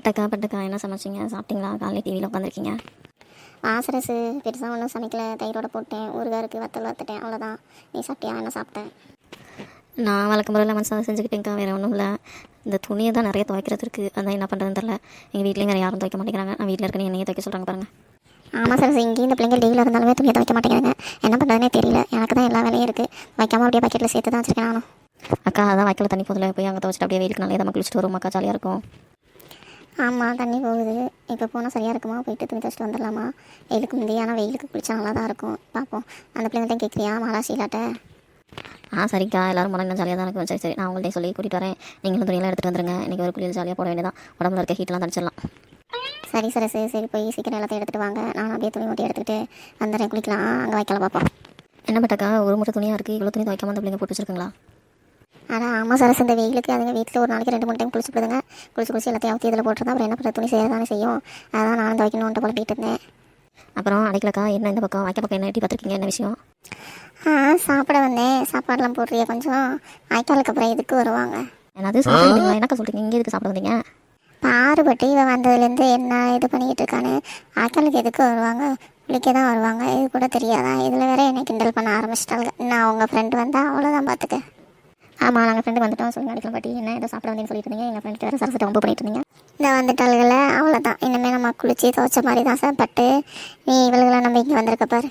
பட்டக்கா என்ன சமைச்சிங்க? சாப்பிட்டீங்களா? காலையில் டிவியில் உட்காந்துருக்கீங்க. ஆசரசு பெருசாக ஒன்றும் சமைக்கல. தயிரோட போட்டேன், ஊறுகாருக்கு வத்தல் வத்துட்டேன், அவ்வளோதான். நீ சாப்பிட்டியா? என்ன சாப்பிட்டேன்? நான் வழக்கம் முறையில் மனசாக செஞ்சுக்கிட்டேங்க்கா, வேறு ஒன்றும் இல்லை. இந்த துணியை தான் நிறைய துவைக்கிறது இருக்குது, அதான் என்ன பண்ணுறதுன்னு தெரில. எங்கள் வீட்லேயும் வேறு யாரும் துவைக்க மாட்டேங்கிறாங்க. நான் வீட்டில் இருக்கேன்னு என்னையே துவைக்க சொல்கிறாங்க பாருங்கள். ஆமாம் சார், இங்கேயும் இந்த பிள்ளைங்க லீவில் இருந்தாலுமே துணியை துவைக்க மாட்டேங்கிறாங்க. என்ன பண்ணுறதுனே தெரியல. எனக்கு தான் எல்லா வேலையும் இருக்குது. வைக்காமல் அப்படியே பக்கெட்டில் சேர்த்து தான் வச்சுருக்கேன் நானும். அக்கா அதான் வைக்கல தண்ணி போதில் போய் அங்கே துவைச்சிட்டு அப்படியே வெயிலுக்கு நாளே நம்ம குளிச்சுட்டு வரும். அக்கா ஜாலியாக இருக்கும். ஆமாம், தண்ணி போகுது. இப்போ போனால் சரியாக இருக்குமா? போயிட்டு துணி துவைச்சிட்டு வந்துடலாமா? வெயிலுக்கு முந்தைய, ஆனால் வெயிலுக்கு குளிச்சா நல்லா தான் இருக்கும். பார்ப்போம். அந்த பிள்ளைங்கள்ட்ட கேட்குறியா மாலா சீலாட்ட? சரிக்கா, எல்லோரும் மனம் ஜாலியாக தான் இருக்கும். சரி நான் உங்கள்கிட்ட சொல்லி கூட்டிகிட்டு வரேன். நீங்களும் துணியெல்லாம் எடுத்துகிட்டு வந்துருங்க. இன்றைக்கி ஒரு குளியல் ஜாலியாக போட வேண்டியதான். உடம்புல இருக்க ஹீட்டெல்லாம் தடிச்சிடலாம். சரி சரி போய் சீக்கிரம் எல்லாத்தையும் எடுத்துகிட்டு வாங்க. நான் அப்படியே துணி மூட்டி எடுத்துகிட்டு வந்துடுறேன். குளிக்கலாம், அங்கே வைக்கலாம் பார்ப்போம். என்ன பட்டக்கா, ஒரு மூட்டை துணியாக இருக்குது, இவ்வளோ துணி துவைக்காம அந்த பிள்ளைங்க போட்டு வச்சுருக்குங்களா? ஆனால் ஆமாம் சார், இந்த வெயிலுக்கு அதுங்க வீட்டில் ஒரு நாளைக்கு 2-3 டைம் குளிச்சுடுதுங்க. குளிச்சு எல்லாத்தையும் அவுத்தி இதில் போட்டுருந்தா அப்புறம் என்ன பண்ணுற? துணி செய்ய தானே செய்யும். அதான் நான் துவைக்கணுன்ட்டு புலம்பிகிட்டு இருந்தேன். அப்புறம் அடைக்கலக்கா, என்ன இந்த பக்கம் வாய்க்க பக்கம் என்ன எட்டி பார்த்துருக்கீங்க? என்ன விஷயம்? சாப்பிட வந்தேன். சாப்பாடெலாம் போடுறிய கொஞ்சம். வாய்க்காலுக்கு அப்புறம் இதுக்கு வருவாங்க. என்னது சாப்பிடுவீங்களா? என்னக்கா சொல்கிறீங்க? இங்கே எதுக்கு சாப்பிட வந்தீங்க? பாறுபட்டு இவன் வந்ததுலேருந்து என்ன இது பண்ணிக்கிட்டு இருக்கான்னு. வாய்க்காலுக்கு எதுக்கு வருவாங்க? குளிக்க தான் வருவாங்க. இது கூட தெரியாதா? இதில் வேற என்னை கிண்டல் பண்ண ஆரம்பிச்சிட்டாங்க. நான் அவங்க ஃப்ரெண்டு வந்தால் அவ்வளோதான் பார்த்துக்க. ஆமாம், நாங்கள் ஃப்ரெண்டு வந்துட்டோம் சொல்லி அடிக்கலாம் பாட்டி. என்ன ஏதோ சாப்பிட வந்தேன்னு சொல்லிட்டு இருந்தீங்க. எங்கள் ஃப்ரெண்டு வேறு சரசத்தை ரொம்ப பண்ணிட்டு இருந்தீங்க. இந்த வந்துட்டாள்களை அவ்வளோதான். இனிமேல் நம்ம குளிச்சு துவைச்ச மாதிரி தான் சார் பட்டு. நீ இவளுகளை நம்ம இங்கே வந்திருக்க பாரு.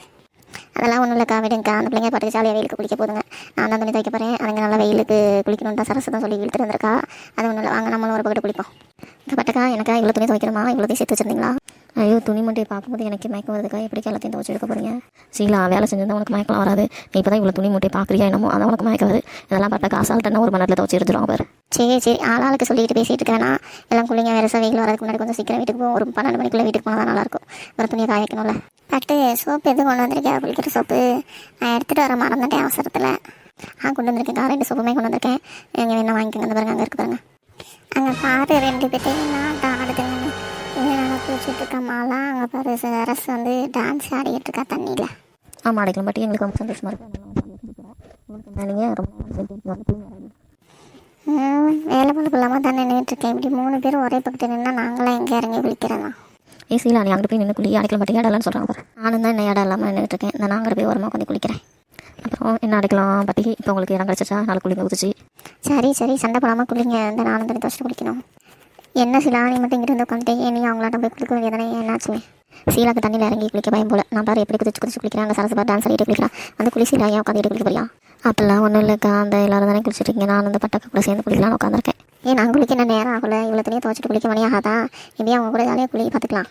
அதெல்லாம் ஒன்றும் இல்லைக்கா, விடுங்கக்கா. அந்த பிள்ளைங்க பாட்டுக்கு ஜாலியாக வெயிலுக்கு குளிக்க போதுங்க. நான் தான் துணி துவைக்க போகிறேன். அதுங்க நல்லா வெயிலுக்கு குளிக்கணுன்ட்டா சரசு தான் சொல்லி இழுத்துட்டு வந்திருக்கா. அது ஒன்றும் இல்லை, வாங்க நம்மளும் ஒரு பக்கத்து குளிப்போம். இந்த பட்டக்கா, எனக்கா இவ்வளோ துணி துவைக்கணுமா? இவ்வளோத்தையும் சேர்த்து வச்சுருந்தீங்களா? ஐயோ, துணி மட்டும் பார்க்கும்போது எனக்கு மயக்கம் வருதுக்கா. எப்படி எல்லாத்தையும் துவைச்சி எடுக்க போகிறீங்க? சீலா, வேலை செஞ்சிருந்தா உனக்கு மயக்கலாம் வராது. நீ இப்போ தான் இவ்வளோ துணி மூட்டையை பார்க்குறியா என்னமோ, அதான் உனக்கு மயக்கம் வருது. இதெல்லாம் பட்டக்கா அசால்ட்டான ஒரு மணி நேரத்தில் துவைச்சி எடுத்துருவாங்க பாரு. சரி ஆளாளுக்கு சொல்லிட்டு பேசிகிட்டு இருக்கேன்னா எல்லாம் குளிங்க. வேறு வெயில் வரதுக்கு முன்னாடி கொஞ்சம் சீக்கிரம் வீட்டுக்கு போகும். ஒரு 12 மணிக்குள்ளே வீட்டுக்கு போனால் தான் நல்லாயிருக்கும். ஒரு துணியை காய வைக்கணும்ல. பட்டு சோப்பு எதுவும் கொண்டு வந்திருக்கேன்? குளிக்கிற சோப்பு நான் எடுத்துகிட்டு வர மறந்துட்டேன் அவசரத்தில். கொண்டு வந்திருக்கேன். 2 சோப்புமே கொண்டு வந்திருக்கேன். நீங்கள் வேணா வாங்கிக்கோங்க. அந்த பாருங்க, அங்கே இருக்கு பாருங்க. அங்கே பாரு 2 பேர்த்தையும் நான் அடுத்துங்க. இங்கே நல்லா குளிச்சுட்டு இருக்கா மாலா. அங்கே பாரு அரசு வந்து டான்ஸ் ஆடிக்கிட்டு இருக்கா தண்ணியில். ஆமாம், அடைக்கலாம் பாட்டி. எங்களுக்கு ரொம்ப சந்தோஷமாக இருக்கும். நீங்கள் ரொம்ப வேலை பழுப்பு இல்லாமல் தான் நின்றுட்டுருக்கேன். இப்படி 3 பேரும் ஒரே பக்கத்தில் நின்னா நாங்களாம் எங்கே இறங்கி குளிக்கிறதா? சீலா, நீ அங்கே போய் நின்று குளி. அடைக்கலாம் பாட்டி இடம்லான்னு சொல்கிறாங்க பாரு. நானும் தான் என்ன இடம் இல்லாமல் நின்றுட்டுருக்கேன். இந்த நாங்கள் போய் ஓரமாக கொஞ்சம் குளிக்கிறேன். அப்புறம் என்ன அடைக்கலாம் பாட்டி, இப்போ உங்களுக்கு இடம் கிடச்சிச்சா? நாளைக்கு குளிங்க ஊதிச்சு. சரி சண்டை போடாமல் குளிங்க. இந்த நானும் தண்ணி துவச்சிட்டு குளிக்கணும். என்ன சீலா, நீ மட்டும் இங்கிட்டு வந்து உட்காந்துட்டே நீ அவங்களாட்ட போய் குளிக்க வேண்டியதானே? என்னாச்சு? சீலாக்கு தண்ணியில் இறங்கி குளிக்க பயம் போல. நான் பாரு எப்படி குதிச்சு குளிக்கிறேன். அங்கே சரசு பாரு டான்ஸ் ஆடிட்டு குளிக்கிறேன். அந்த குளி சீலா ஏன் உட்காந்துட்டு குளிக்க போறியா? அப்பெல்லாம் ஒன்றும் இல்லைக்கா, அந்த எல்லாரும் தானே குளிச்சுட்டு நான் அந்த பட்டக்க கூட சேர்ந்து குளிக்கலாம்னு உட்காந்துருக்கேன். நான் குளிக்க என்ன நேரம் ஆகல. இவ்வளோ தனியாக துவச்சிட்டு குளிக்க மணியாகாதா? இப்படியே அவங்க கூட ஜாலியாக குளிக்க பார்த்துக்கலாம்.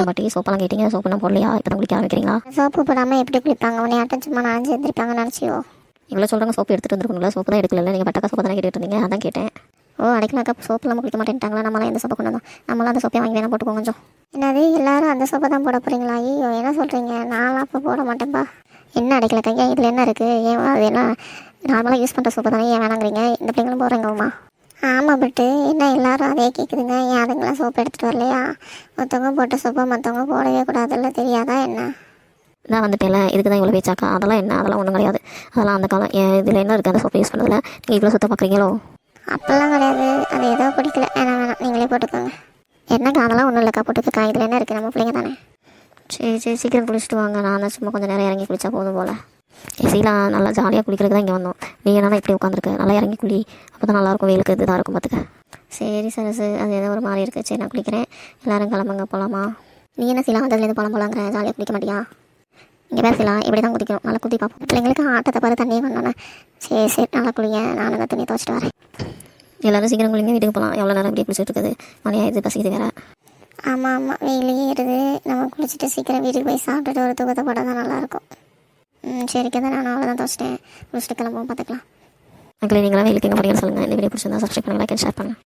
பாட்டி, சோப்பெல்லாம் கேட்டீங்க. சோப்புனா போடலையா? இப்போ தான் குளிக்க ஆரம்பிக்கிறீங்களா? சோப்பு போடாமல் எப்படி குளிப்பாங்க? உன்னை ஆட்டம் சும்மா நனைஞ்சு எடுத்துருப்பாங்கன்னு நினச்சியோ? இவ்வளோ சொல்கிறாங்க. சோப்பு எடுத்துகிட்டு வந்துருக்கணும்ல. சோப்பு தான் எடுக்கல. நீங்கள் பட்டக்கா சோப்பு தானே கேட்டுட்டு இருந்தீங்க, அதான் கேட்டேன். அடைக்கலாக்கா, சோப்பு இல்லாமல் குளிக்க மாட்டேன்ட்டாங்களா? நம்மளாம் எந்த சோப்பை கொண்டு வந்தோம்? நம்மளாம் அந்த சோப்பை வாங்கி வேணால் போட்டுக்கோங்க கொஞ்சம். என்னது எல்லாரும் அந்த சோப்பை தான் போட போகிறீங்களா? ஐயோ, என்ன சொல்கிறீங்க? நான்லாம் அப்போ போட மாட்டேன்ப்பா. என்ன அடைக்கலாக்கா? ஏன் இதில் என்ன இருக்குது? ஏன் அது என்ன நார்மலாக யூஸ் பண்ணுற சோப்பை தானே ஏன் வேணாங்கிறீங்க? இந்த பிள்ளைங்களும் போகிறேங்கம்மா. ஆமாம் பட்டு என்ன எல்லாரும் அதே கேட்குதுங்க. ஏன் அதுங்களாம் சோப்பு எடுத்துகிட்டு வரலையா? மற்றவங்க போட்ட சோப்பை மற்றவங்க போடவே கூடாதுல்ல, தெரியாதா என்ன? நான் வந்துட்டேன்ல, இதுக்கு தான் இவ்வளோ பேச்சாக்கா? அதெல்லாம் என்ன? அதெல்லாம் ஒன்றும் கிடையாது. அதெல்லாம் அந்த காலம். இதில் என்ன இருக்குது? அந்த சோப்பை யூஸ் பண்ணதில்ல. நீங்கள் இவ்வளோ சுத்தம் பார்க்குறீங்களோ? அப்போல்லாம் கிடையாது. அது ஏதோ பிடிக்கல. வேணாம் நீங்களே போட்டுக்கோங்க. என்னக்கா? அதெல்லாம் ஒன்றும் இல்லைக்கா, போட்டுக்கா. இதில் என்ன இருக்குது? நம்ம பிள்ளைங்க தானே. சரி சீக்கிரம் குளிச்சுட்டு வாங்க. நான் தான் சும்மா கொஞ்சம் நேரம் இறங்கி குளிச்சா போதும் போல். சீலா, நல்லா ஜாலியாக குளிக்கிறதுக்கு தான் இங்கே வந்தோம். நீ என்னன்னா இப்படி உட்காந்துருக்க? நல்லா இறங்கி குளி. அப்போ தான் நல்லாயிருக்கும். வெயிலுக்கு இதுதான் இருக்கும் பார்த்துக்க. சரி சரசு, அது ஏதோ ஒரு மாதிரி இருக்குது. சரி நான் குளிக்கிறேன். எல்லோரும் கிளம்புங்க, போகலாமா? நீ என்ன சீலா வந்ததுலேருந்து போகலாங்கிற? ஜாலியாக குளிக்க மாட்டியா? இங்கே பேர் சீலா, இப்படி தான் குதிக்கணும். நல்லா குதி பார்ப்போம். பிள்ளைங்களுக்கு ஆட்டத்தை பாரு, தண்ணியை கொண்டோன்னே. சரி நல்லா குளிங்க. நான் அந்த துணியை துவச்சிட்டு வரேன். எல்லோரும் சீக்கிரம் குளிங்க, வீட்டுக்கு போகலாம். எவ்வளோ நேரம் இப்படி குளிச்சுட்டு இருக்குது? மணி ஆயிடுது, பசிக்குது வேறு. ஆமாம் வெயிலே ஏறுது. நம்ம குளிச்சுட்டு சீக்கிரம் வீட்டுக்கு போய் சாப்பிட்டுட்டு ஒரு தூக்கத்தை போட்டால் தான் நல்லாயிருக்கும். சரிக்கா தான், நான் அவ்வளோதான் துவச்சிட்டேன். குளிச்சுட்டு கிளம்புவோம், பார்த்துக்கலாம். மக்களே, நீங்களாம் வெயிலுக்கு எங்கே போறீங்கன்னு சொல்லுங்கள். இந்த வீடியோ பிடிச்சிருந்தா சப்ஸ்கிரைப் பண்ணுங்கள், லைக் அண்ட் ஷேர் பண்ணுங்கள்.